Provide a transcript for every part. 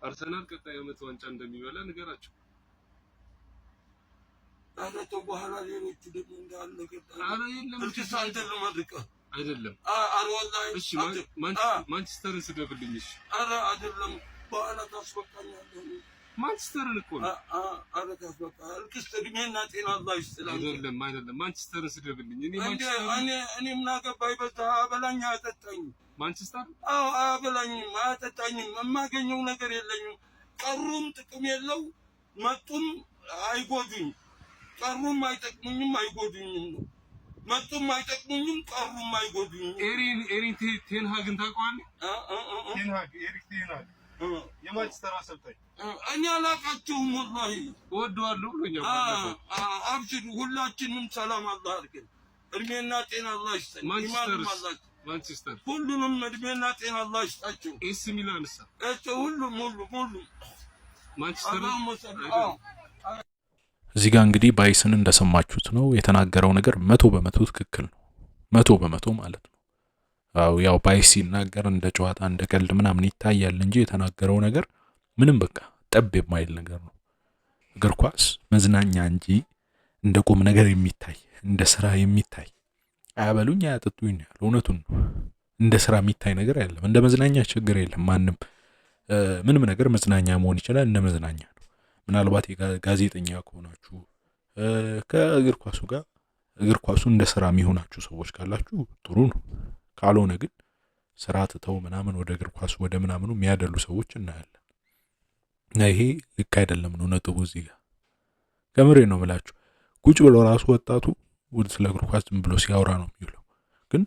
አርሰናል ቀጣይ ዓመት ዋንጫ እንደሚበላ ንገራቸው። አረ ተው በኋላ ሌሎቹ ደግሞ እንዳለ ገጣ አረ የለም አንተ ለማድረቅ አይደለም። አረ ወላሂ እሺ ማንቸስተርን ስደብልኝ። እሺ አረ አይደለም በኋላ ታስበቃኛለህ። ማንቸስተርን እኮ ነው። አረ ታስበቃ አልክስ እድሜና ጤና አላህ ይስጥልኝ። አይደለም ማንቸስተርን ስደብልኝ። እኔ ምን አገባኝ በዛ አበላኝ አጠጣኝ። ማንቸስተር አበላኝም አጠጣኝም የማገኘው ነገር የለኝም። ቀሩም ጥቅም የለው መጡም አይጎዱኝ። ቀሩም አይጠቅሙኝም አይጎዱኝም ነው። መጡም አይጠቅሙኝም ቀሩም አይጎዱኝም። ኤሪክ ቴን ሃግን ታውቀዋለህ? ኤሪክ ቴን ሃግ የማንቸስተር አሰልጣኝ እኔ አላውቃቸውም ወላሂ። እወደዋለሁ ብሎኛል። አብሽሩ ሁላችንም ሰላም አላህ አድርገን እድሜና ጤና አላህ ይስጠን። ማንቸስተር ሁሉንም እድሜና ጤና አላህ ይስጣቸው። ኤሲ ሚላንስ ሁሉም ማንቸስተር እዚህ ጋር እንግዲህ ባይስን እንደሰማችሁት ነው የተናገረው ነገር 100% ትክክል ነው። 100% ማለት ነው። ያው ባይስ ሲናገር እንደ ጨዋታ እንደ ቀልድ ምናምን ይታያል እንጂ የተናገረው ነገር ምንም በቃ ጠብ የማይል ነገር ነው። እግር ኳስ መዝናኛ እንጂ እንደ ቁም ነገር የሚታይ እንደ ስራ የሚታይ አያበሉኝ አያጠጡኝ ያለው እውነቱን ነው። እንደ ስራ የሚታይ ነገር አይደለም። እንደ መዝናኛ ችግር የለም። ማንም ምንም ነገር መዝናኛ መሆን ይችላል። እንደ መዝናኛ ነው። ምናልባት ጋዜጠኛ ከሆናችሁ ከእግር ኳሱ ጋር እግር ኳሱ እንደ ስራ የሚሆናችሁ ሰዎች ካላችሁ ጥሩ ነው። ካልሆነ ግን ስራ ትተው ምናምን ወደ እግር ኳሱ ወደ ምናምኑ የሚያደሉ ሰዎች እናያለን። ይሄ ልክ አይደለም ነው ነጥቡ። እዚህ ጋር ከምሬ ነው የምላችሁ። ቁጭ ብሎ ራሱ ወጣቱ ስለ እግር ኳስ ዝም ብሎ ሲያወራ ነው የሚውለው። ግን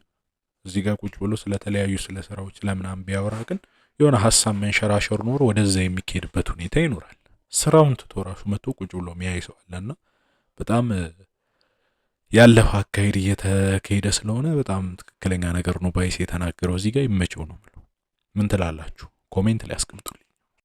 እዚህ ጋር ቁጭ ብሎ ስለተለያዩ ስለ ስራዎች ለምናምን ቢያወራ ግን የሆነ ሀሳብ መንሸራሸር ኖሮ ወደዛ የሚካሄድበት ሁኔታ ይኖራል። ስራውን ትቶ ራሱ መጥቶ ቁጭ ብሎ የሚያይ ሰው አለና በጣም ያለፈ አካሄድ እየተካሄደ ስለሆነ በጣም ትክክለኛ ነገር ነው ባይስ የተናገረው። እዚህ ጋር ይመቸው ነው። ምን ትላላችሁ? ኮሜንት ላይ አስቀምጡልኝ።